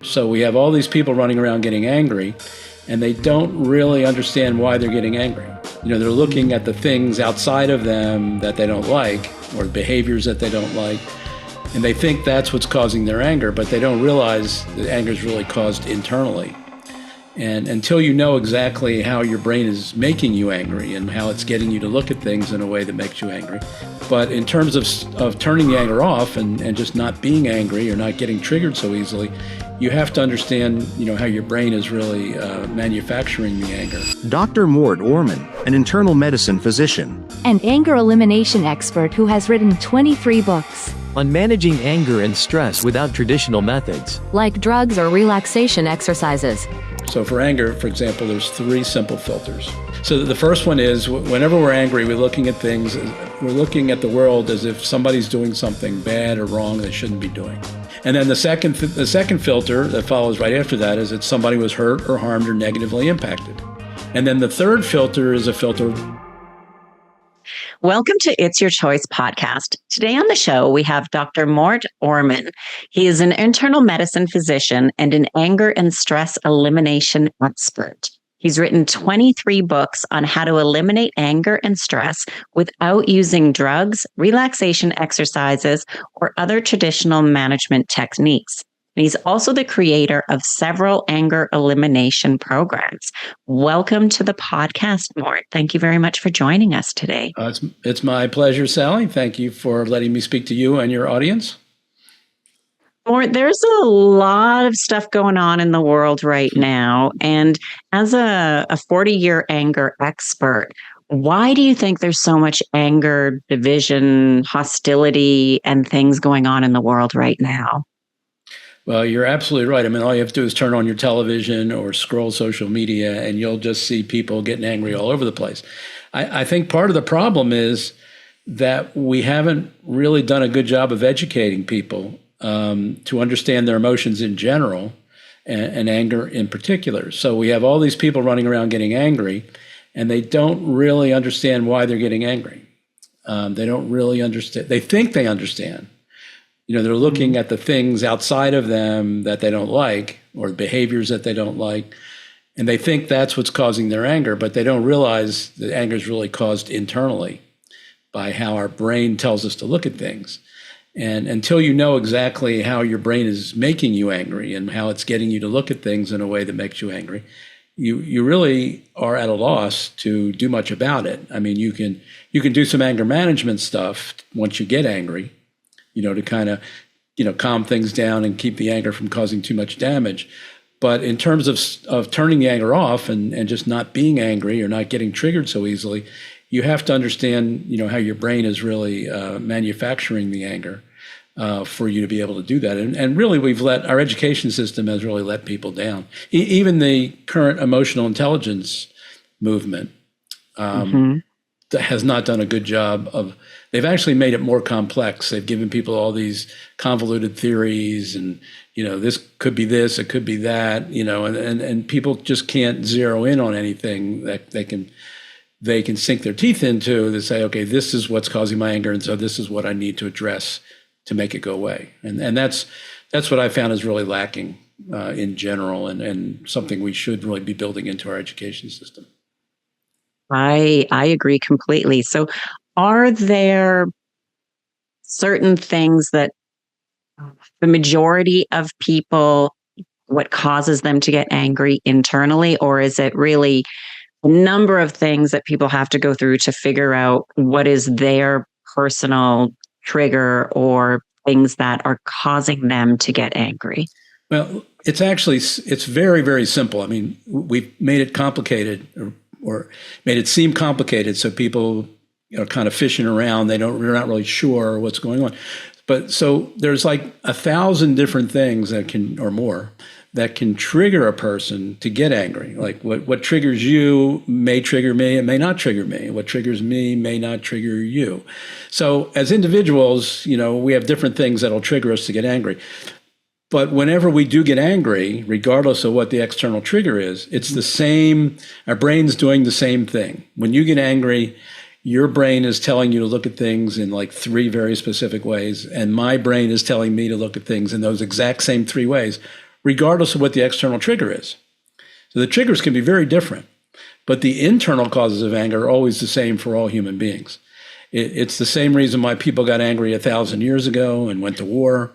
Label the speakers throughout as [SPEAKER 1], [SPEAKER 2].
[SPEAKER 1] So we have all these people running around getting angry, and they don't really understand why they're getting angry. They're looking at the things outside of them that they don't like, or the behaviors that they don't like, and they think that's what's causing their anger, but they don't realize that anger is really caused internally. And until you know exactly how your brain is making you angry and how it's getting you to look at things in a way that makes you angry. But in terms of turning the anger off and just not being angry or not getting triggered so easily, you have to understand, how your brain is really manufacturing the anger.
[SPEAKER 2] Dr. Mort Orman, an internal medicine physician,
[SPEAKER 3] an anger elimination expert who has written 23 books
[SPEAKER 4] on managing anger and stress without traditional methods,
[SPEAKER 3] like drugs or relaxation exercises.
[SPEAKER 1] So for anger, for example, there's 3 simple filters. So the first one is whenever we're angry, we're looking at things, we're looking at the world as if somebody's doing something bad or wrong they shouldn't be doing. And then the second filter that follows right after that is that somebody was hurt or harmed or negatively impacted. And then the third filter is a filter.
[SPEAKER 5] Welcome to It's Your Choice podcast. Today on the show, we have Dr. Mort Orman. He is an internal medicine physician and an anger and stress elimination expert. He's written 23 books on how to eliminate anger and stress without using drugs, relaxation exercises, or other traditional management techniques. And he's also the creator of several anger elimination programs. Welcome to the podcast, Mort. Thank you very much for joining us today.
[SPEAKER 1] It's my pleasure, Sally. Thank you for letting me speak to you and your audience.
[SPEAKER 5] Mort, there's a lot of stuff going on in the world right now. And as a 40-year anger expert, why do you think there's so much anger, division, hostility, and things going on in the world right now?
[SPEAKER 1] Well, you're absolutely right. I mean, all you have to do is turn on your television or scroll social media, and you'll just see people getting angry all over the place. I think part of the problem is that we haven't really done a good job of educating people to understand their emotions in general and anger in particular. So we have all these people running around getting angry, and they don't really understand why they're getting angry. They don't really understand. They think they understand. They're looking at the things outside of them that they don't like, or the behaviors that they don't like, and they think that's what's causing their anger, but they don't realize that anger is really caused internally by how our brain tells us to look at things. And until you know exactly how your brain is making you angry and how it's getting you to look at things in a way that makes you angry, you really are at a loss to do much about it. I mean, you can do some anger management stuff once you get angry, to kind of, calm things down and keep the anger from causing too much damage. But in terms of turning the anger off and just not being angry or not getting triggered so easily, you have to understand, how your brain is really manufacturing the anger for you to be able to do that. And really, our education system has really let people down. Even the current emotional intelligence movement has not done a good job of. They've actually made it more complex. They've given people all these convoluted theories, and this could be this, it could be that, and people just can't zero in on anything that they can sink their teeth into to say, okay, this is what's causing my anger, and so this is what I need to address to make it go away. And that's what I found is really lacking in general, and something we should really be building into our education system.
[SPEAKER 5] I agree completely. So are there certain things that the majority of people, what causes them to get angry internally, or is it really a number of things that people have to go through to figure out what is their personal trigger or things that are causing them to get angry?
[SPEAKER 1] Well, it's very, very simple. I mean, we've made it complicated or made it seem complicated, so people are kind of fishing around. They're not really sure what's going on. But so there's like 1,000 different things that can trigger a person to get angry. Like what triggers you may trigger me, it may not trigger me. What triggers me may not trigger you. So as individuals, we have different things that'll trigger us to get angry. But whenever we do get angry, regardless of what the external trigger is, it's the same. Our brain's doing the same thing. When you get angry, your brain is telling you to look at things in like 3 very specific ways. And my brain is telling me to look at things in those exact same 3 ways, regardless of what the external trigger is. So the triggers can be very different, but the internal causes of anger are always the same for all human beings. It's the same reason why people got angry 1,000 years ago and went to war,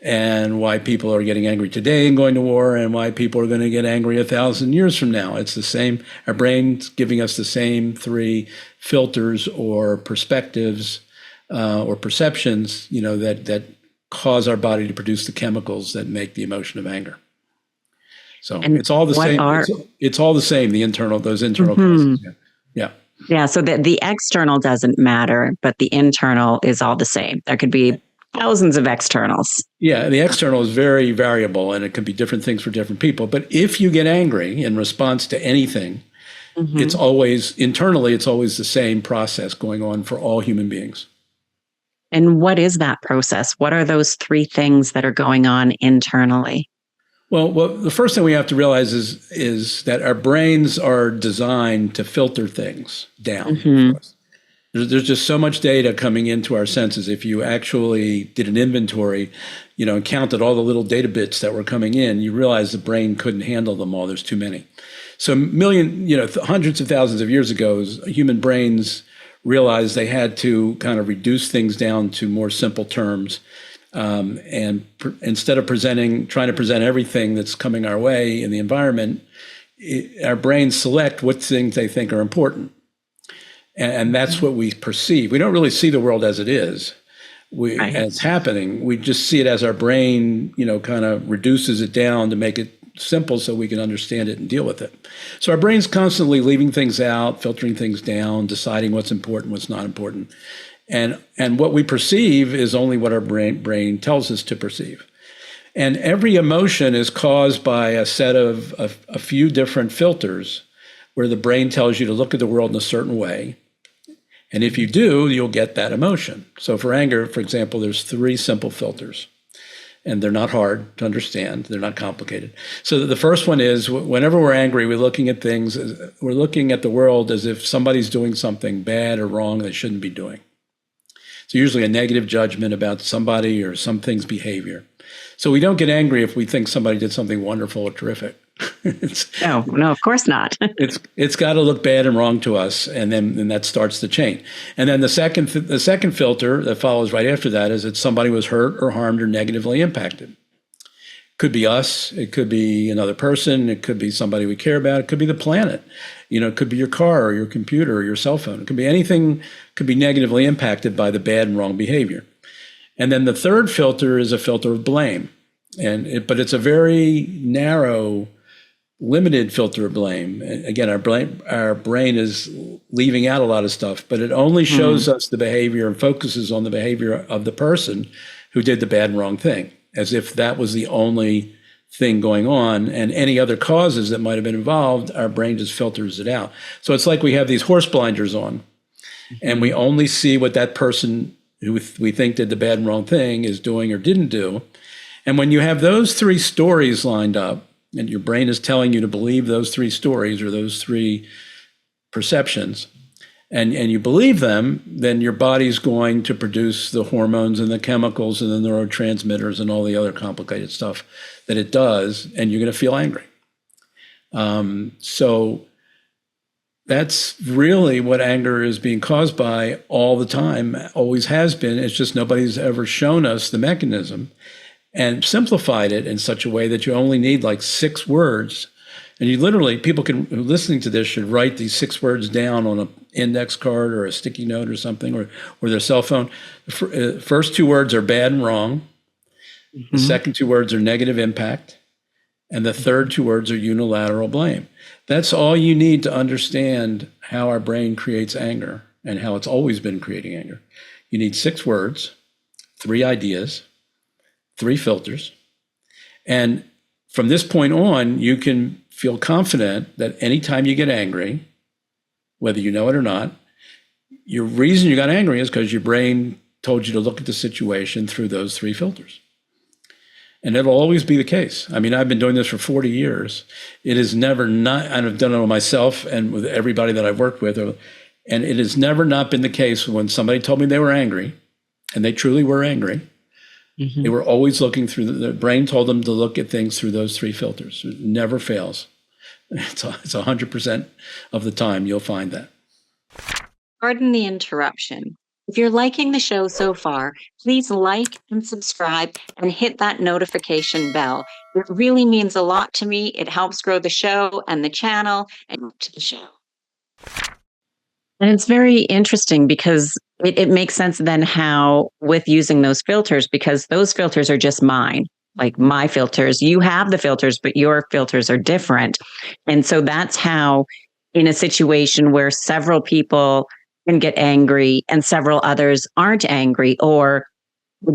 [SPEAKER 1] and why people are getting angry today and going to war, and why people are going to get angry 1,000 years from now. It's the same. Our brain's giving us the same three filters or perspectives or perceptions, that cause our body to produce the chemicals that make the emotion of anger. So
[SPEAKER 5] And
[SPEAKER 1] it's all the same. It's all the same. Those internal causes. Yeah.
[SPEAKER 5] Yeah, so the external doesn't matter, but the internal is all the same. There could be thousands of externals.
[SPEAKER 1] Yeah, the external is very variable, and it could be different things for different people. But if you get angry in response to anything, it's always internally, it's always the same process going on for all human beings.
[SPEAKER 5] And what is that process? What are those three things that are going on internally?
[SPEAKER 1] Well, the first thing we have to realize is that our brains are designed to filter things down for us. There's just so much data coming into our senses. If you actually did an inventory, and counted all the little data bits that were coming in, you realize the brain couldn't handle them all. There's too many. So hundreds of thousands of years ago, human brains realized they had to kind of reduce things down to more simple terms. Instead of trying to present everything that's coming our way in the environment, our brains select what things they think are important. And that's what we perceive. We don't really see the world as it is. As happening. We just see it as our brain, kind of reduces it down to make it simple so we can understand it and deal with it. So our brain's constantly leaving things out, filtering things down, deciding what's important, what's not important. And what we perceive is only what our brain tells us to perceive. And every emotion is caused by a set of a few different filters where the brain tells you to look at the world in a certain way. And if you do, you'll get that emotion. So for anger, for example, there's three simple filters. And they're not hard to understand. They're not complicated. So the first one is whenever we're angry, we're looking at the world as if somebody's doing something bad or wrong they shouldn't be doing. It's usually a negative judgment about somebody or something's behavior. So we don't get angry if we think somebody did something wonderful or terrific.
[SPEAKER 5] No, of course not.
[SPEAKER 1] It's got to look bad and wrong to us, and then that starts the chain. And then the second filter that follows right after that is that somebody was hurt or harmed or negatively impacted. Could be us, it could be another person, it could be somebody we care about, it could be the planet, it could be your car or your computer or your cell phone. It could be anything, could be negatively impacted by the bad and wrong behavior. And then the third filter is a filter of blame. But it's a very narrow, limited filter of blame. Again, our brain is leaving out a lot of stuff, but it only shows us the behavior and focuses on the behavior of the person who did the bad and wrong thing, as if that was the only thing going on, and any other causes that might have been involved, our brain just filters it out. So it's like we have these horse blinders on, and we only see what that person who we think did the bad and wrong thing is doing or didn't do. And when you have those three stories lined up, and your brain is telling you to believe those three stories or those three perceptions, and you believe them, then your body's going to produce the hormones and the chemicals and the neurotransmitters and all the other complicated stuff that it does, and you're going to feel angry. So that's really what anger is being caused by all the time, always has been. It's just nobody's ever shown us the mechanism and simplified it in such a way that you only need like 6 words. And you literally, people who are listening to this should write these 6 words down on an index card or a sticky note or something, or their cell phone. The first 2 words are bad and wrong. The second 2 words are negative impact. And the third 2 words are unilateral blame. That's all you need to understand how our brain creates anger and how it's always been creating anger. You need 6 words, 3 ideas, 3 filters. And from this point on, you can feel confident that anytime you get angry, whether you know it or not, your reason you got angry is because your brain told you to look at the situation through those 3 filters. And it'll always be the case. I mean, I've been doing this for 40 years. It is never not, and I've done it with myself and with everybody that I've worked with, and it has never not been the case when somebody told me they were angry, and they truly were angry,
[SPEAKER 5] Mhm.
[SPEAKER 1] They were always looking through the brain told them to look at things through those three filters. It never fails. It's 100% of the time you'll find that.
[SPEAKER 5] Pardon the interruption. If you're liking the show so far, please like and subscribe and hit that notification bell. It really means a lot to me. It helps grow the show and the channel and to the show. And it's very interesting because it makes sense then how with using those filters, because those filters are just mine. Like my filters, you have the filters, but your filters are different. And so that's how, in a situation where several people can get angry and several others aren't angry, or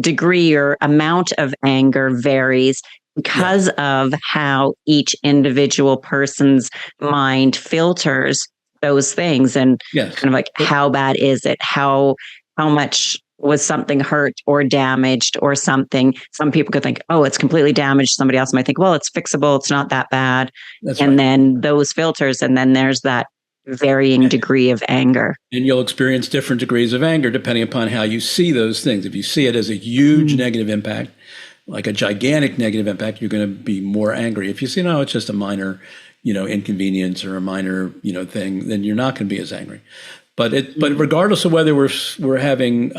[SPEAKER 5] degree or amount of anger varies because of how each individual person's mind filters those things, and kind of like, how bad is it? How much was something hurt or damaged or something? Some people could think, oh, it's completely damaged. Somebody else might think, well, it's fixable. It's not that bad. Then those filters, and then there's that varying degree of anger.
[SPEAKER 1] And you'll experience different degrees of anger depending upon how you see those things. If you see it as a huge negative impact, like a gigantic negative impact, you're going to be more angry. If you see, no, it's just a minor, inconvenience or a minor, thing, then you're not going to be as angry. But regardless of whether we're having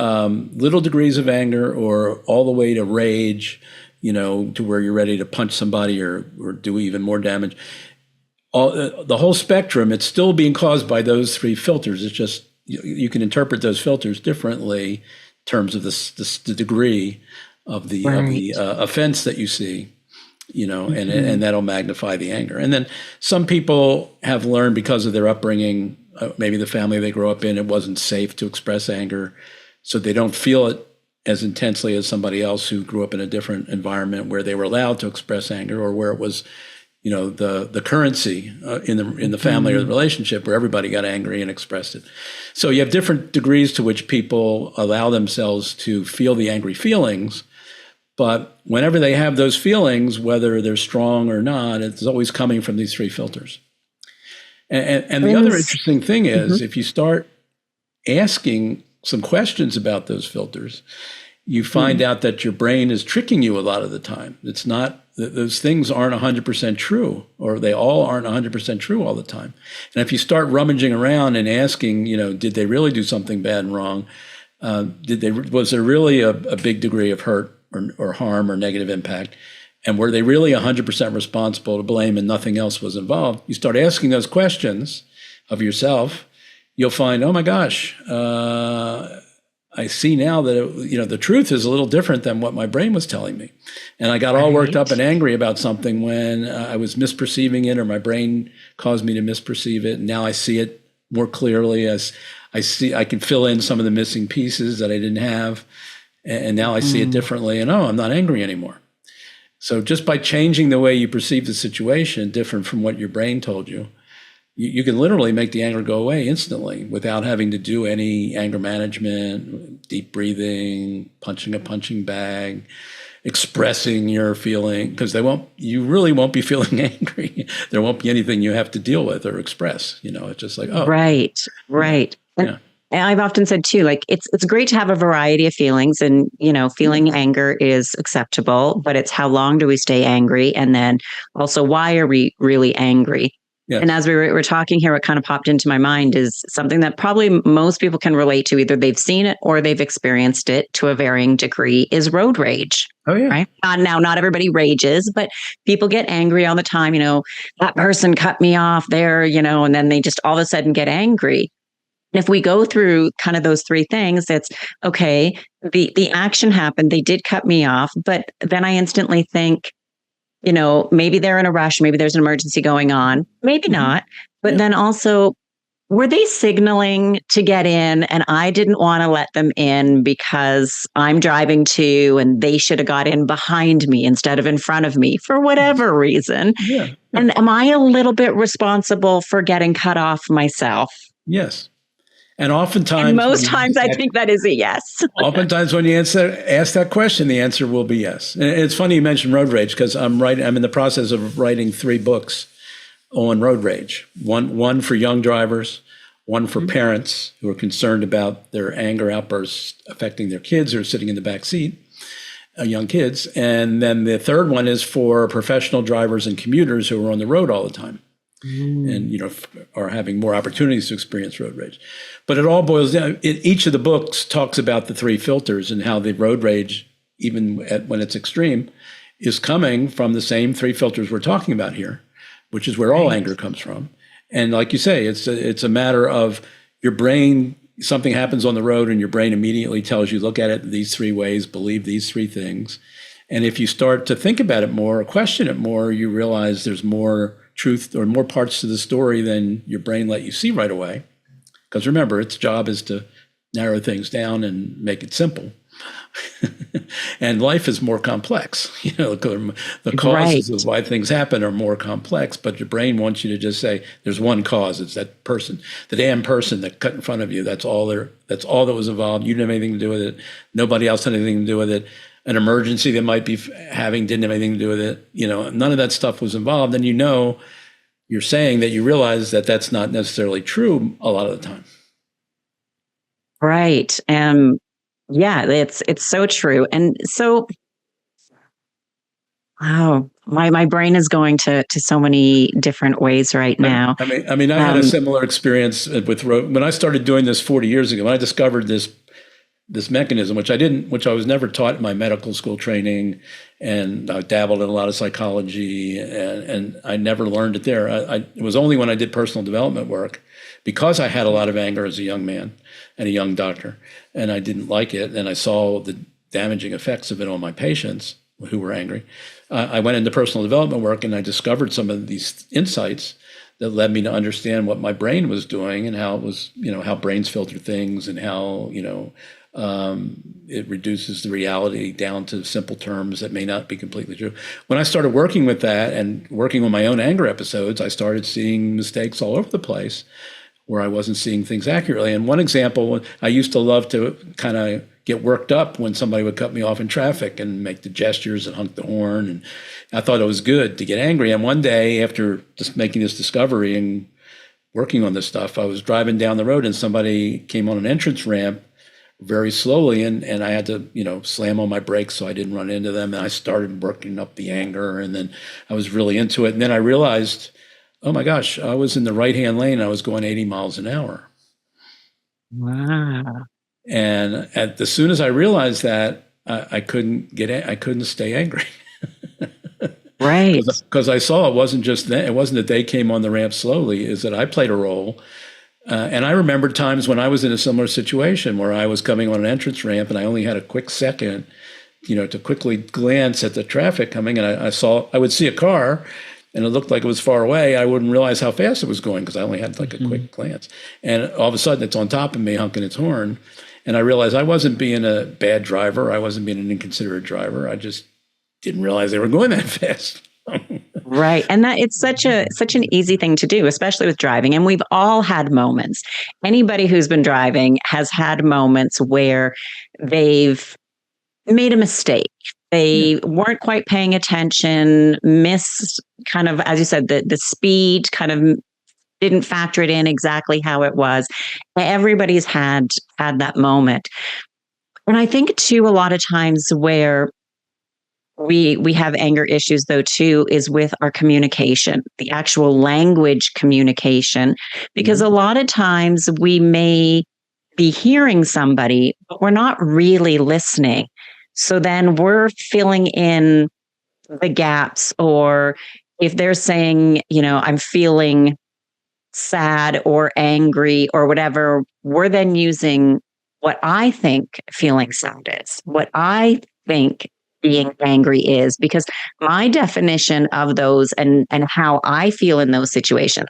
[SPEAKER 1] little degrees of anger or all the way to rage, to where you're ready to punch somebody or do even more damage, the whole spectrum, it's still being caused by those three filters. It's just you can interpret those filters differently in terms of the degree of the offense that you see, and that'll magnify the anger. And then some people have learned because of their upbringing, maybe the family they grew up in, it wasn't safe to express anger, so they don't feel it as intensely as somebody else who grew up in a different environment where they were allowed to express anger, or where it was the currency in the family or the relationship, where everybody got angry and expressed it. So you have different degrees to which people allow themselves to feel the angry feelings. But whenever they have those feelings, whether they're strong or not, it's always coming from these three filters. And the other interesting thing is, if you start asking some questions about those filters, you find out that your brain is tricking you a lot of the time. It's not, those things aren't 100% true, or they all aren't 100% true all the time. And if you start rummaging around and asking, did they really do something bad and wrong? Was there really a big degree of hurt or harm or negative impact? And were they really 100% responsible to blame and nothing else was involved? You start asking those questions of yourself, you'll find, oh my gosh, I see now that the truth is a little different than what my brain was telling me. And I got all worked up and angry about something when I was misperceiving it, or my brain caused me to misperceive it. And now I see it more clearly, as I can fill in some of the missing pieces that I didn't have. And now I see it differently, and I'm not angry anymore. So just by changing the way you perceive the situation, different from what your brain told you, you can literally make the anger go away instantly without having to do any anger management, deep breathing, punching a punching bag, expressing your feeling, because you really won't be feeling angry. There won't be anything you have to deal with or express. It's just like, oh.
[SPEAKER 5] Right.
[SPEAKER 1] Yeah.
[SPEAKER 5] And I've often said too, like, it's great to have a variety of feelings, and, feeling anger is acceptable, but it's how long do we stay angry? And then also, why are we really angry? Yes. And as we were talking here, what kind of popped into my mind is something that probably most people can relate to. Either they've seen it or they've experienced it to a varying degree, is road rage.
[SPEAKER 1] Oh, yeah.
[SPEAKER 5] Right. Now, not everybody rages, but people get angry all the time. That person cut me off there, and then they just all of a sudden get angry. And if we go through kind of those three things, it's okay, the action happened, they did cut me off, but then I instantly think, maybe they're in a rush, maybe there's an emergency going on, maybe not. But then also, were they signaling to get in and I didn't want to let them in because I'm driving too, and they should have got in behind me instead of in front of me for whatever reason?
[SPEAKER 1] Yeah.
[SPEAKER 5] And am I a little bit responsible for getting cut off myself?
[SPEAKER 1] Yes. And oftentimes,
[SPEAKER 5] most times, I think that is a yes.
[SPEAKER 1] Oftentimes, when you ask that question, the answer will be yes. And it's funny you mentioned road rage, because I'm in the process of writing 3 books on road rage. One for young drivers, one for parents who are concerned about their anger outbursts affecting their kids who are sitting in the back seat, young kids. And then the third one is for professional drivers and commuters who are on the road all the time and, are having more opportunities to experience road rage. But it all boils down, each of the books talks about the three filters and how the road rage, even when it's extreme, is coming from the same three filters we're talking about here, which is where all anger comes from. And like you say, it's a matter of your brain. Something happens on the road and your brain immediately tells you, look at it these three ways, believe these three things. And if you start to think about it more or question it more, you realize there's more truth or more parts to the story than your brain let you see right away. Because remember, its job is to narrow things down and make it simple. And life is more complex. The causes of why things happen are more complex, but your brain wants you to just say there's one cause. It's that person, the damn person that cut in front of you. That's all that was involved. You didn't have anything to do with it. Nobody else had anything to do with it. An emergency that might be having didn't have anything to do with it. None of that stuff was involved. And you're saying that you realize that that's not necessarily true a lot of the time.
[SPEAKER 5] Right. Yeah, it's so true. And so, wow, my brain is going to so many different ways right now.
[SPEAKER 1] I had a similar experience with road when I started doing this 40 years ago. When I discovered this mechanism, which I was never taught in my medical school training, and I dabbled in a lot of psychology, and I never learned it there. It was only when I did personal development work, because I had a lot of anger as a young man and a young doctor, and I didn't like it, and I saw the damaging effects of it on my patients who were angry. I went into personal development work, and I discovered some of these insights that led me to understand what my brain was doing and how it was, how brains filter things and how, it reduces the reality down to simple terms that may not be completely true. When I started working with that and working on my own anger episodes, I started seeing mistakes all over the place where I wasn't seeing things accurately. And one example, I used to love to kind of get worked up when somebody would cut me off in traffic and make the gestures and honk the horn. And I thought it was good to get angry. And one day, after just making this discovery and working on this stuff, I was driving down the road and somebody came on an entrance ramp very slowly, and I had to, slam on my brakes so I didn't run into them. And I started working up the anger, and then I was really into it. And then I realized, oh my gosh, I was in the right-hand lane. I was going 80 miles an hour.
[SPEAKER 5] Wow.
[SPEAKER 1] And as soon as I realized that, I couldn't stay angry.
[SPEAKER 5] Right.
[SPEAKER 1] Because I saw it wasn't that they came on the ramp slowly, is that I played a role. And I remembered times when I was in a similar situation where I was coming on an entrance ramp and I only had a quick second, to quickly glance at the traffic coming. And I would see a car and it looked like it was far away. I wouldn't realize how fast it was going because I only had like a quick glance. And all of a sudden it's on top of me honking its horn. And I realized I wasn't being a bad driver. I wasn't being an inconsiderate driver. I just didn't realize they were going that fast.
[SPEAKER 5] Right. And that it's such an easy thing to do, especially with driving. And we've all had moments. Anybody who's been driving has had moments where they've made a mistake. They weren't quite paying attention, missed kind of, as you said, the speed kind of didn't factor it in exactly how it was. Everybody's had that moment. And I think too, a lot of times where we have anger issues though too is with our communication, the actual language communication, because a lot of times we may be hearing somebody, but we're not really listening. So then we're filling in the gaps, or if they're saying, I'm feeling sad or angry or whatever, we're then using what I think feeling sad is, what I think being angry is, because my definition of those and how I feel in those situations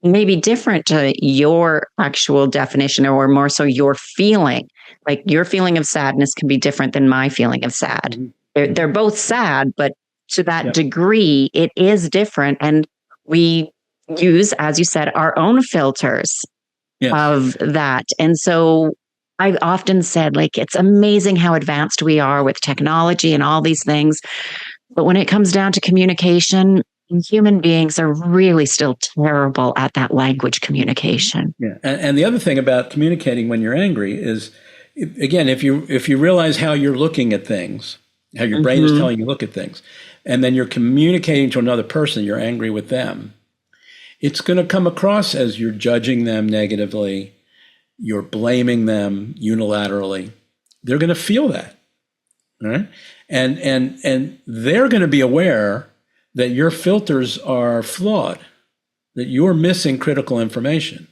[SPEAKER 5] may be different to your actual definition, or more so your feeling. Like your feeling of sadness can be different than my feeling of sad. They're both sad, but to that degree, it is different. And we use, as you said, our own filters of that. And so I've often said, like, it's amazing how advanced we are with technology and all these things. But when it comes down to communication, human beings are really still terrible at that language communication.
[SPEAKER 1] Yeah. And the other thing about communicating when you're angry is, again, if you realize how you're looking at things, how your brain is telling you to look at things. And then you're communicating to another person, you're angry with them. It's going to come across as you're judging them negatively, you're blaming them unilaterally. They're going to feel that, all right? And they're going to be aware that your filters are flawed, that you're missing critical information.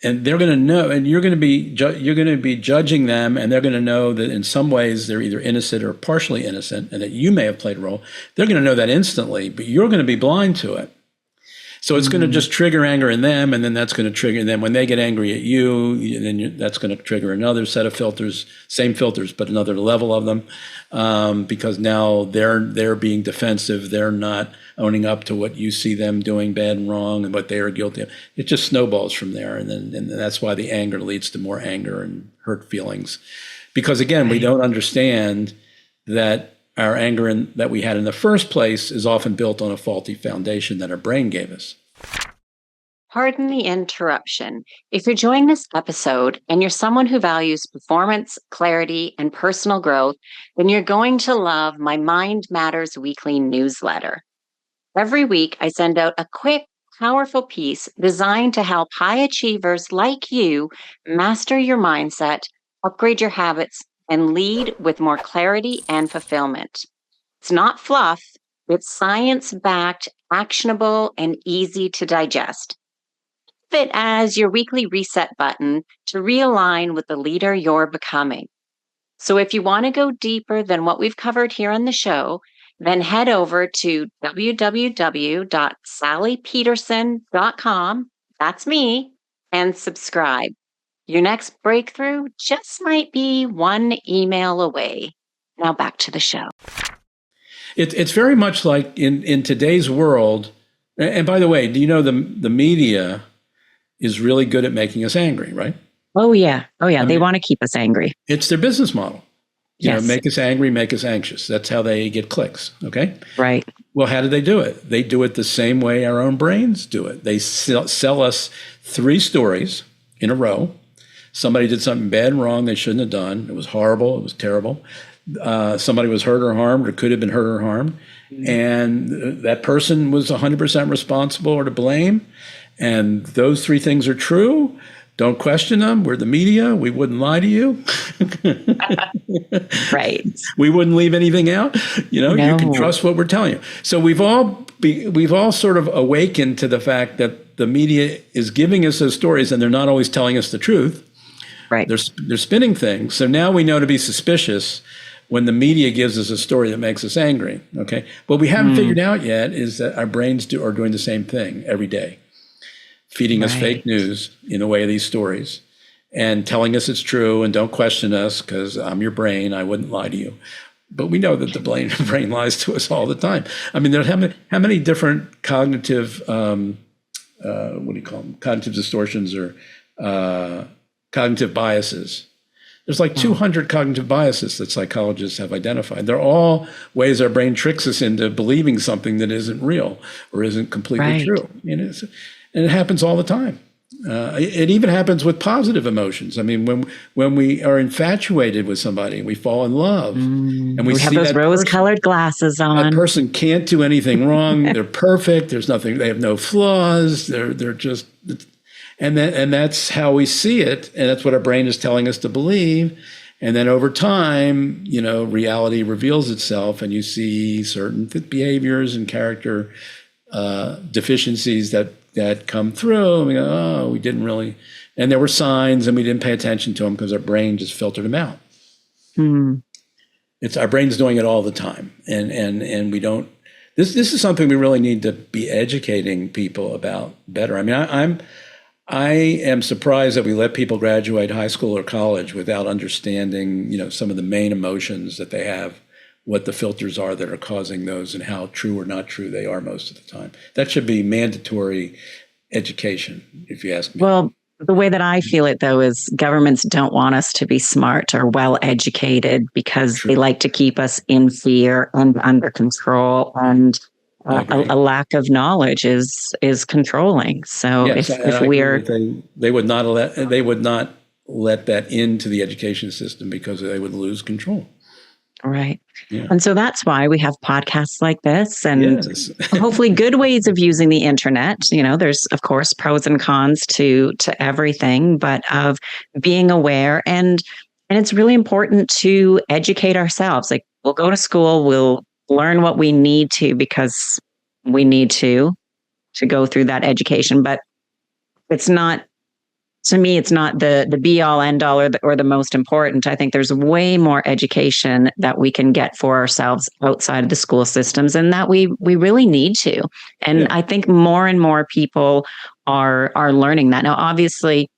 [SPEAKER 1] And they're going to know, and you're going to be judging them, and they're going to know that in some ways they're either innocent or partially innocent, and that you may have played a role. They're going to know that instantly, but you're going to be blind to it. So it's going to just trigger anger in them, and then that's going to trigger. And then when they get angry at you, that's going to trigger another set of filters, same filters, but another level of them, because now they're being defensive. They're not owning up to what you see them doing bad and wrong, and what they are guilty of. It just snowballs from there, and that's why the anger leads to more anger and hurt feelings, because again, we don't understand that our anger that we had in the first place is often built on a faulty foundation that our brain gave us.
[SPEAKER 5] Pardon the interruption. If you're enjoying this episode and you're someone who values performance, clarity, and personal growth, then you're going to love my Mind Matters weekly newsletter. Every week, I send out a quick, powerful piece designed to help high achievers like you master your mindset, upgrade your habits, and lead with more clarity and fulfillment. It's not fluff, it's science-backed, actionable, and easy to digest. Think of it as your weekly reset button to realign with the leader you're becoming. So if you want to go deeper than what we've covered here on the show, then head over to www.sallypeterson.com, that's me, and subscribe. Your next breakthrough just might be one email away. Now back to the show.
[SPEAKER 1] It's very much like in today's world. And by the way, do you know the media is really good at making us angry, right?
[SPEAKER 5] Oh yeah. They
[SPEAKER 1] mean,
[SPEAKER 5] want to keep us angry.
[SPEAKER 1] It's their business model.
[SPEAKER 5] Yes.
[SPEAKER 1] Make us angry, make us anxious. That's how they get clicks. Okay.
[SPEAKER 5] Right.
[SPEAKER 1] Well, how do they do it? They do it the same way our own brains do it. They sell us 3 stories in a row. Somebody did something bad and wrong they shouldn't have done. It was horrible. It was terrible. Somebody was hurt or harmed or could have been hurt or harmed. And that person was 100% responsible or to blame. And those 3 things are true. Don't question them. We're the media. We wouldn't lie to you.
[SPEAKER 5] Right.
[SPEAKER 1] We wouldn't leave anything out. No. You can trust what we're telling you. So we've all sort of awakened to the fact that the media is giving us those stories, and they're not always telling us the truth.
[SPEAKER 5] Right.
[SPEAKER 1] They're spinning things. So now we know to be suspicious when the media gives us a story that makes us angry. Okay. What we haven't figured out yet is that our brains are doing the same thing every day, feeding us fake news in the way of these stories and telling us it's true and don't question us because I'm your brain. I wouldn't lie to you. But we know that the brain lies to us all the time. I mean, how many different cognitive, cognitive distortions or cognitive biases? There's like 200 cognitive biases that psychologists have identified. They're all ways our brain tricks us into believing something that isn't real or isn't completely true. And it happens all the time. It even happens with positive emotions. I mean, when we are infatuated with somebody, we fall in love, and we
[SPEAKER 5] have
[SPEAKER 1] see
[SPEAKER 5] those rose-colored glasses on.
[SPEAKER 1] That person can't do anything wrong. They're perfect. There's nothing. They have no flaws. They're just, and that's how we see it, and that's what our brain is telling us to believe. And then over time, reality reveals itself, and you see certain behaviors and character deficiencies that come through, and we go, oh, we didn't really, and there were signs, and we didn't pay attention to them because our brain just filtered them out. It's our brain's doing it all the time, and we don't. This is something we really need to be educating people about better. I mean, I am surprised that we let people graduate high school or college without understanding, some of the main emotions that they have, what the filters are that are causing those, and how true or not true they are most of the time. That should be mandatory education, if you ask me.
[SPEAKER 5] Well, the way that I feel it, though, is governments don't want us to be smart or well educated because they like to keep us in fear and under control, and a lack of knowledge is controlling. So
[SPEAKER 1] yes,
[SPEAKER 5] if we're
[SPEAKER 1] they would not let that into the education system because they would lose control.
[SPEAKER 5] Right.
[SPEAKER 1] Yeah.
[SPEAKER 5] And so that's why we have podcasts like this and
[SPEAKER 1] Yes.
[SPEAKER 5] hopefully good ways of using the internet. There's of course pros and cons to everything, but of being aware and it's really important to educate ourselves. Like we'll go to school, we'll learn what we need to because we need to go through that education, but it's not to me, it's not the be all end all or the most important. I think there's way more education that we can get for ourselves outside of the school systems, and that we really need to. And
[SPEAKER 1] Yeah.
[SPEAKER 5] I think more and more people are learning that now. Obviously,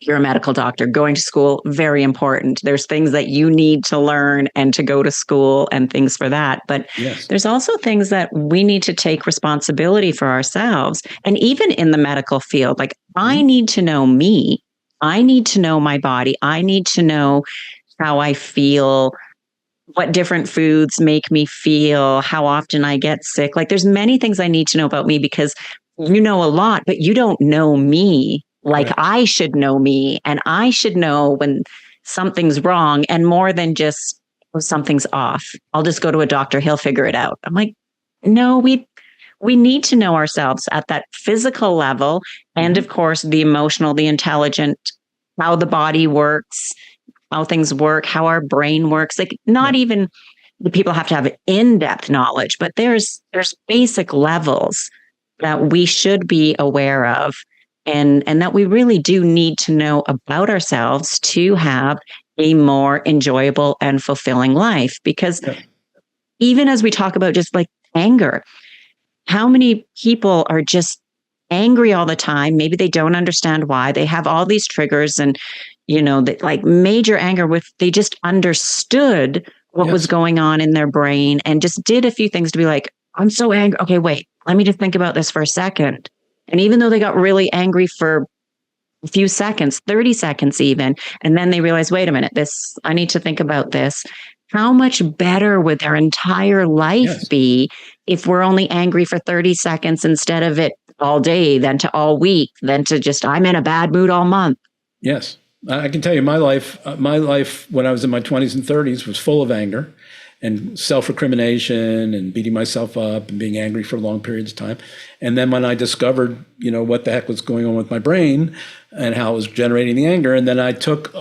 [SPEAKER 5] you're a medical doctor. Going to school, very important. There's things that you need to learn and to go to school and things for that. But
[SPEAKER 1] Yes.
[SPEAKER 5] there's also things that we need to take responsibility for ourselves. And even in the medical field, like I need to know me. I need to know my body. I need to know how I feel, what different foods make me feel, how often I get sick. Like there's many things I need to know about me because you know a lot, but you don't know me like
[SPEAKER 1] Right.
[SPEAKER 5] I should know me. And I should know when something's wrong and more than just oh, something's off. I'll just go to a doctor. He'll figure it out. I'm like, no, we need to know ourselves at that physical level. And of course, the emotional, the intelligent, how the body works, how things work, how our brain works. Like not even the people have to have in-depth knowledge, but there's basic levels that we should be aware of and that we really do need to know about ourselves to have a more enjoyable and fulfilling life. Because even as we talk about just like anger, how many people are just angry all the time? Maybe they don't understand why. They have all these triggers and, that like major anger with they just understood what was going on in their brain and just did a few things to be like, I'm so angry. Okay, wait, let me just think about this for a second. And even though they got really angry for a few seconds, 30 seconds even, and then they realize, wait a minute, I need to think about this. How much better would their entire life be if we're only angry for 30 seconds instead of it all day, then to all week, then to just, I'm in a bad mood all month?
[SPEAKER 1] Yes. I can tell you my life when I was in my 20s and 30s was full of anger and self-recrimination and beating myself up and being angry for long periods of time. And then when I discovered, what the heck was going on with my brain and how it was generating the anger, and then I took,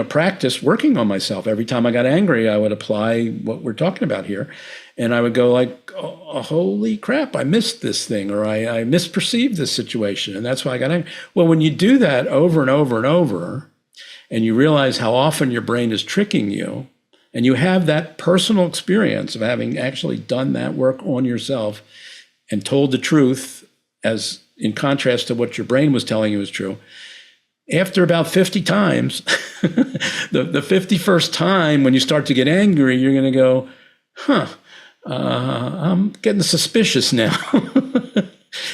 [SPEAKER 1] practice working on myself. Every time I got angry, I would apply what we're talking about here. And I would go like, oh, holy crap, I missed this thing, or I misperceived this situation. And that's why I got angry. Well, when you do that over and over and over, and you realize how often your brain is tricking you, and you have that personal experience of having actually done that work on yourself and told the truth as in contrast to what your brain was telling you is true, after about 50 times, the 51st time when you start to get angry, you're going to go, I'm getting suspicious now.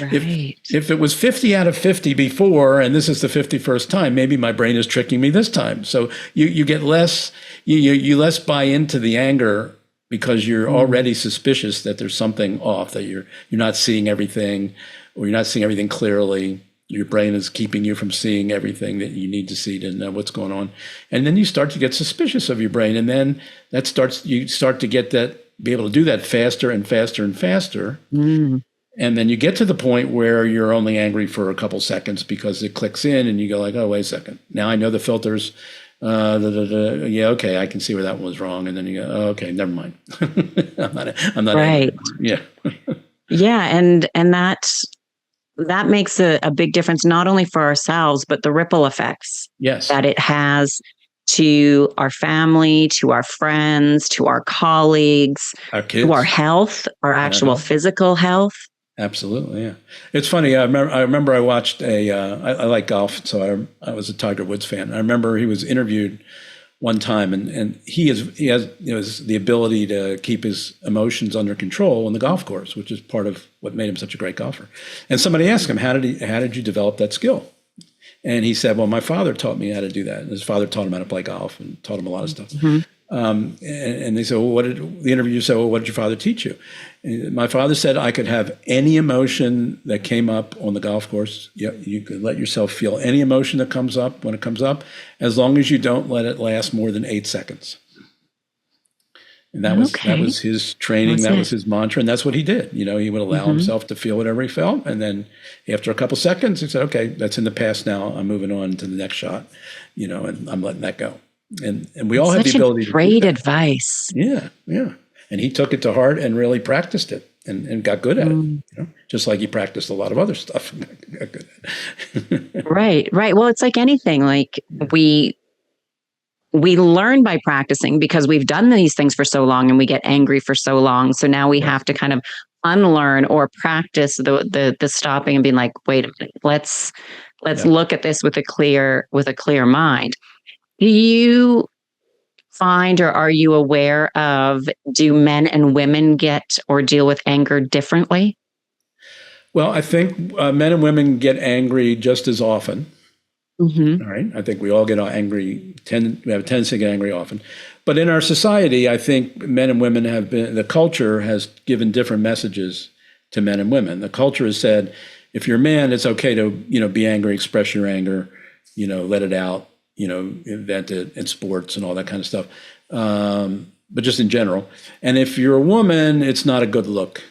[SPEAKER 5] Right.
[SPEAKER 1] If it was 50 out of 50 before, and this is the 51st time, maybe my brain is tricking me this time. So you get less, you less buy into the anger because you're already suspicious that there's something off, that you're not seeing everything, or you're not seeing everything clearly. Your brain is keeping you from seeing everything that you need to see to know what's going on. And then you start to get suspicious of your brain. And then you start to get that, be able to do that faster and faster and faster. And then you get to the point where you're only angry for a couple seconds because it clicks in and you go like, oh, wait a second. Now I know the filters. Yeah, okay, I can see where that one was wrong. And then you go, oh, okay, never mind. I'm not
[SPEAKER 5] right.
[SPEAKER 1] Yeah.
[SPEAKER 5] Yeah. And that makes a big difference, not only for ourselves, but the ripple effects that it has to our family, to our friends, to our colleagues,
[SPEAKER 1] Our kids.
[SPEAKER 5] to our health, our actual physical health.
[SPEAKER 1] Absolutely, yeah. It's funny. I remember I watched I like golf, so I was a Tiger Woods fan. I remember he was interviewed one time, and he has the ability to keep his emotions under control on the golf course, which is part of what made him such a great golfer. And somebody asked him, how did you develop that skill? And he said, well, my father taught me how to do that. And his father taught him how to play golf and taught him a lot of stuff. And they said, well, the interviewer said, well, what did your father teach you? And my father said I could have any emotion that came up on the golf course. You could let yourself feel any emotion that comes up when it comes up, as long as you don't let it last more than 8 seconds. And that
[SPEAKER 5] Okay.
[SPEAKER 1] was his training. That was his mantra, and that's what he did. He would allow himself to feel whatever he felt, and then after a couple seconds, he said, "Okay, that's in the past now. I'm moving on to the next shot." And I'm letting that go. And we all have the ability to do
[SPEAKER 5] great
[SPEAKER 1] that.
[SPEAKER 5] advice.
[SPEAKER 1] Yeah, yeah. And he took it to heart and really practiced it and got good at it. Just like he practiced a lot of other stuff. Got good at it.
[SPEAKER 5] Right, right. Well, it's like anything. Like we learn by practicing because we've done these things for so long and we get angry for so long. So now we have to kind of unlearn or practice the stopping and being like, wait a minute, let's look at this with a clear mind. Do you find, or are you aware of, do men and women get or deal with anger differently?
[SPEAKER 1] Well, I think men and women get angry just as often. All right. I think we all get angry, we have a tendency to get angry often. But in our society, I think men and women the culture has given different messages to men and women. The culture has said, if you're a man, it's okay to, be angry, express your anger, let it out, vent it in sports and all that kind of stuff. But just in general. And if you're a woman, it's not a good look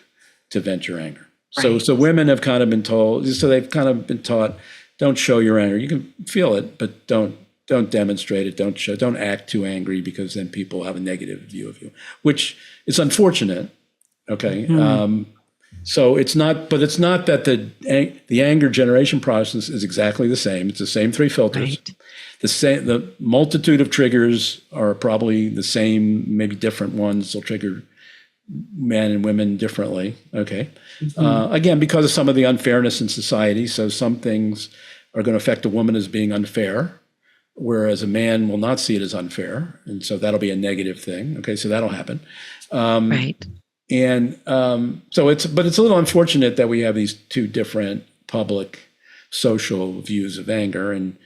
[SPEAKER 1] to vent your anger. Right. So women have kind of been told, so they've kind of been taught, don't show your anger. You can feel it, but don't demonstrate it. Don't act too angry, because then people have a negative view of you, which is unfortunate. Okay. So it's not that the anger generation process is exactly the same. It's the same three filters. Right. The multitude of triggers are probably the same, maybe different ones will trigger men and women differently. Okay. Again, because of some of the unfairness in society. So some things are going to affect a woman as being unfair, whereas a man will not see it as unfair. And so that'll be a negative thing. Okay. So that'll happen.
[SPEAKER 5] Right.
[SPEAKER 1] And so it's a little unfortunate that we have these two different public social views of anger. And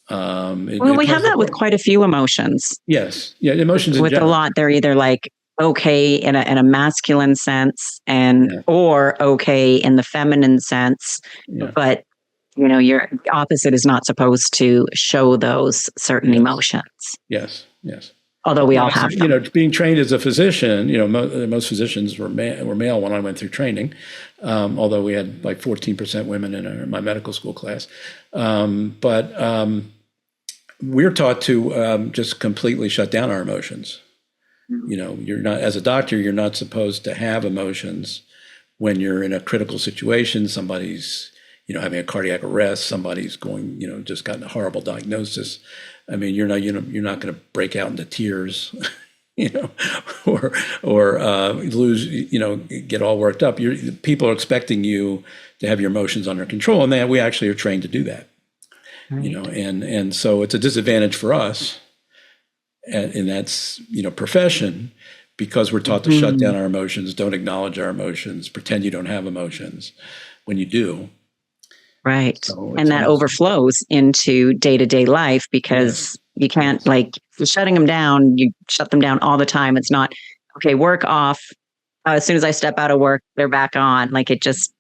[SPEAKER 5] we have that with quite a few emotions.
[SPEAKER 1] Yes. Yeah. Emotions
[SPEAKER 5] with a lot, they're either like okay in a masculine sense or okay in the feminine sense. Yeah. But your opposite is not supposed to show those certain emotions. Yes. Yes. Although we all have them.
[SPEAKER 1] Being trained as a physician, most physicians were male when I went through training, although we had like 14% women in my medical school class. But we're taught to just completely shut down our emotions. You're not, as a doctor, you're not supposed to have emotions when you're in a critical situation. Somebody's, having a cardiac arrest, somebody's going, just gotten a horrible diagnosis. I mean, you're not going to break out into tears, or lose, get all worked up. People are expecting you to have your emotions under control, and we actually are trained to do that. Right. And so it's a disadvantage for us in that profession, because we're taught to shut down our emotions, don't acknowledge our emotions, pretend you don't have emotions when you do.
[SPEAKER 5] Right. So and that overflows into day-to-day life, because you can't, like, shutting them down, you shut them down all the time. It's not, okay, work off. As soon as I step out of work, they're back on. Like, it's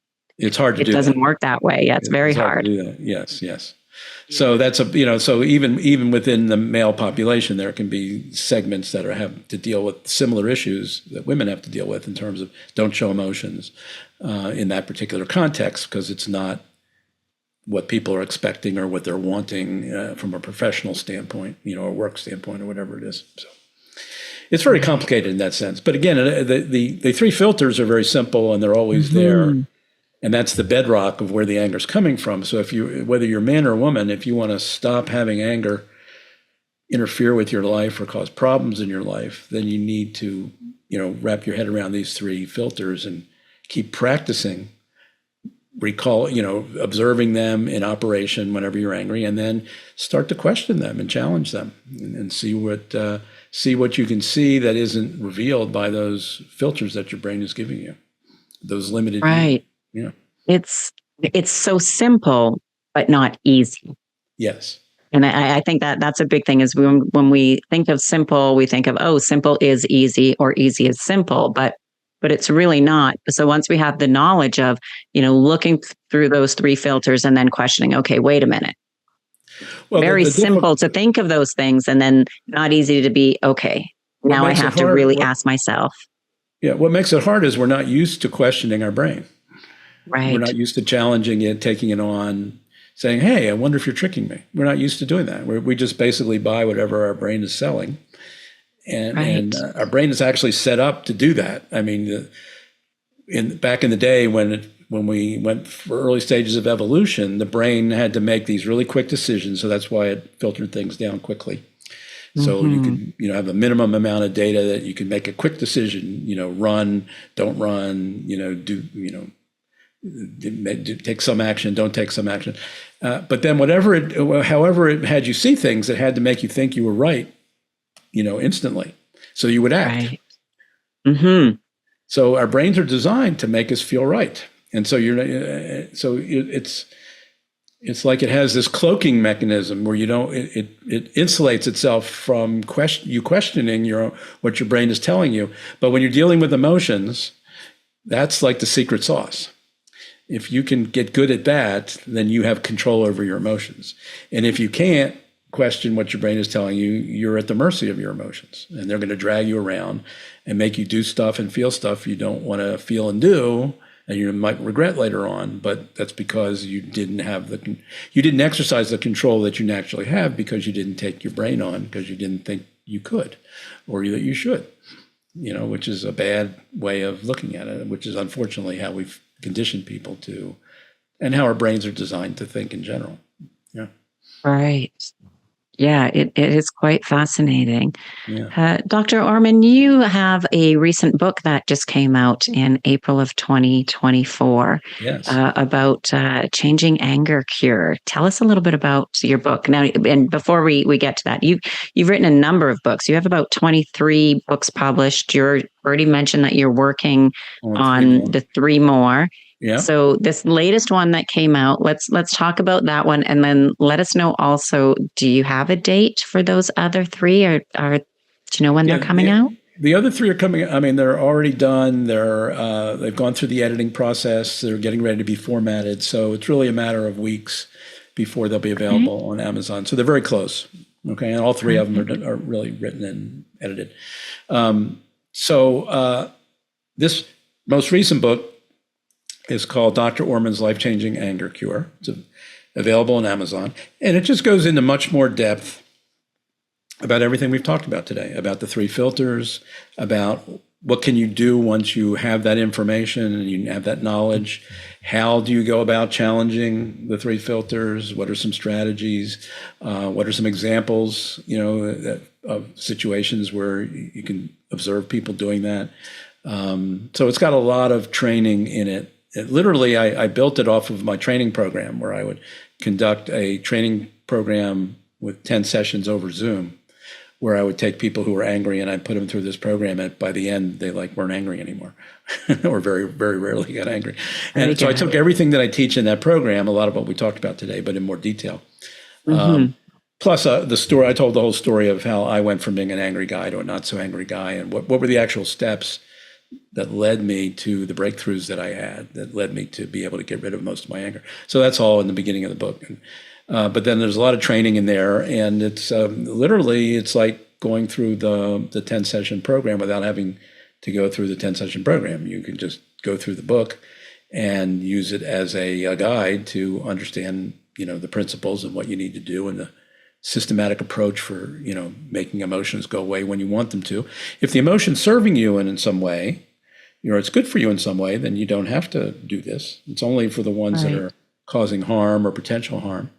[SPEAKER 5] hard to do. It doesn't work that way. Yeah, it's very hard.
[SPEAKER 1] To do that. Yes, yes. So that's so even within the male population, there can be segments that have to deal with similar issues that women have to deal with in terms of don't show emotions in that particular context, because it's not what people are expecting or what they're wanting from a professional standpoint, or work standpoint, or whatever it is. So it's very complicated in that sense. But again, the three filters are very simple, and they're always there. And that's the bedrock of where the anger is coming from. So whether you're man or woman, if you want to stop having anger interfere with your life or cause problems in your life, then you need to, wrap your head around these three filters and keep practicing. Recall, observing them in operation whenever you're angry, and then start to question them and challenge them, and see what you can see that isn't revealed by those filters that your brain is giving you, those limited.
[SPEAKER 5] Right.
[SPEAKER 1] Yeah.
[SPEAKER 5] It's so simple, but not easy.
[SPEAKER 1] Yes.
[SPEAKER 5] And I think that's a big thing, is when we think of simple, we think of, oh, simple is easy, or easy is simple, but it's really not. So once we have the knowledge of, looking through those three filters and then questioning, okay, wait a minute. Well, very simple to think of those things, and then not easy to be, okay,
[SPEAKER 1] what
[SPEAKER 5] Now I
[SPEAKER 1] makes it
[SPEAKER 5] have to
[SPEAKER 1] hard,
[SPEAKER 5] really ask myself.
[SPEAKER 1] yeah, what makes it hard is we're not used to questioning our brain. We're
[SPEAKER 5] Right.
[SPEAKER 1] not used to challenging it, taking it on, saying, "Hey, I wonder if you're tricking me." We're not used to doing that. We just basically buy whatever our brain is selling, and
[SPEAKER 5] Right.
[SPEAKER 1] our brain is actually set up to do that. I mean, back in the day when we went for early stages of evolution, the brain had to make these really quick decisions. So that's why it filtered things down quickly. So you
[SPEAKER 5] Mm-hmm.
[SPEAKER 1] could, have a minimum amount of data that you can make a quick decision. Run, don't run. Take some action, don't take some action. But then however it had you see things, it had to make you think you were right, instantly. So you would act.
[SPEAKER 5] Right. Mm-hmm.
[SPEAKER 1] So our brains are designed to make us feel right, and so it's like it has this cloaking mechanism where you don't it insulates itself from questioning what your brain is telling you. But when you're dealing with emotions, that's like the secret sauce. If you can get good at that, then you have control over your emotions. And if you can't question what your brain is telling you, you're at the mercy of your emotions, and they're going to drag you around and make you do stuff and feel stuff you don't want to feel and do, and you might regret later on. But that's because you didn't exercise the control that you naturally have, because you didn't take your brain on, because you didn't think you could or that you should, which is a bad way of looking at it, which is unfortunately how we've conditioned people to, and how our brains are designed to think in general. Yeah.
[SPEAKER 5] Right. Yeah, it is quite fascinating.
[SPEAKER 1] Yeah.
[SPEAKER 5] Dr. Orman, you have a recent book that just came out in April of 2024
[SPEAKER 1] Yes.
[SPEAKER 5] about changing anger cure. Tell us a little bit about your book. Now, and before we get to that, you've written a number of books. You have about 23 books published. You already mentioned that you're working on the 3 more.
[SPEAKER 1] Yeah.
[SPEAKER 5] So this latest one that came out, let's talk about that one, and then let us know also, do you have a date for those other 3, or do you know when they're coming out?
[SPEAKER 1] The other 3 are coming. I mean, they're already done. They've gone through the editing process. They're getting ready to be formatted. So it's really a matter of weeks before they'll be available on Amazon. So they're very close. Okay, and all 3 of them are really written and edited. This most recent book is called Dr. Orman's Life-Changing Anger Cure. It's available on Amazon. And it just goes into much more depth about everything we've talked about today, about the 3 filters, about what can you do once you have that information and you have that knowledge. How do you go about challenging the 3 filters? What are some strategies? What are some examples, of situations where you can observe people doing that? So it's got a lot of training in it. Literally, I built it off of my training program, where I would conduct a training program with 10 sessions over Zoom, where I would take people who were angry and I'd put them through this program. And by the end, they weren't angry anymore, or very, very rarely got angry. And so I took everything that I teach in that program, a lot of what we talked about today, but in more detail. Plus the story, I told the whole story of how I went from being an angry guy to a not so angry guy, and what were the actual steps that led me to the breakthroughs that I had, that led me to be able to get rid of most of my anger. So that's all in the beginning of the book. But then there's a lot of training in there, and it's literally, it's like going through the 10-session program without having to go through the 10-session program. You can just go through the book and use it as a guide to understand, the principles and what you need to do, and the systematic approach for, making emotions go away when you want them to. If the emotion's serving you in some way, it's good for you in some way, then you don't have to do this. It's only for the ones that are causing harm or potential harm.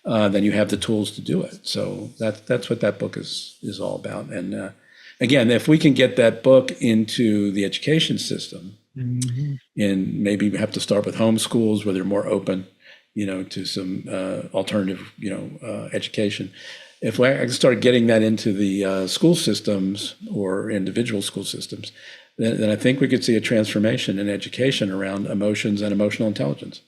[SPEAKER 1] Then you have the tools to do it. So that's what that book is all about. And again, if we can get that book into the education system, and maybe we have to start with homeschools where they're more open, to some alternative, education. If I can start getting that into the school systems or individual school systems, then I think we could see a transformation in education around emotions and emotional intelligence.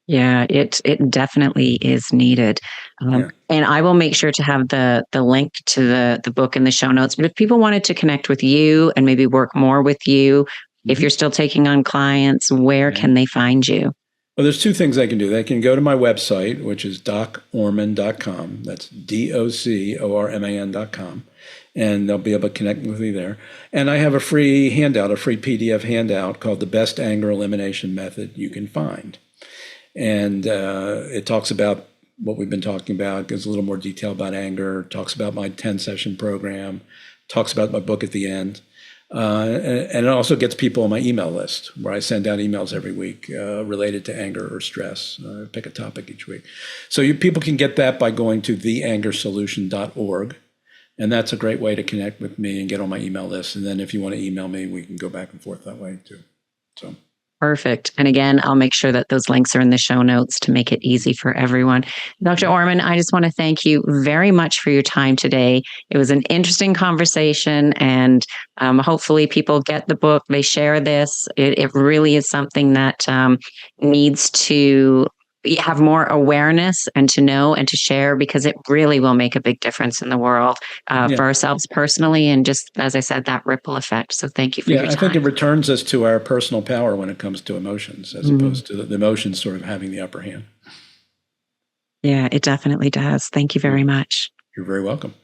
[SPEAKER 5] Yeah, it definitely is needed. And I will make sure to have the link to the book in the show notes. But if people wanted to connect with you and maybe work more with you, if you're still taking on clients, where can they find you?
[SPEAKER 1] Well, there's 2 things they can do. They can go to my website, which is docorman.com. That's DOCORMAN.com. and they'll be able to connect with me there. And I have a free handout, a free PDF handout called The Best Anger Elimination Method You Can Find. And it talks about what we've been talking about, gives a little more detail about anger, talks about my 10-session program, talks about my book at the end. And it also gets people on my email list where I send out emails every week related to anger or stress. Pick a topic each week. So people can get that by going to theangersolution.org. And that's a great way to connect with me and get on my email list. And then if you want to email me, we can go back and forth that way too. So.
[SPEAKER 5] Perfect. And again, I'll make sure that those links are in the show notes to make it easy for everyone. Dr. Orman, I just want to thank you very much for your time today. It was an interesting conversation, and hopefully people get the book, they share this. It really is something that needs to have more awareness and to know and to share, because it really will make a big difference in the world for ourselves personally, and just, as I said, that ripple effect. So thank you for your time.
[SPEAKER 1] I think it returns us to our personal power when it comes to emotions, as opposed to the emotions sort of having the upper hand.
[SPEAKER 5] Yeah, it definitely does. Thank you very much.
[SPEAKER 1] You're very welcome.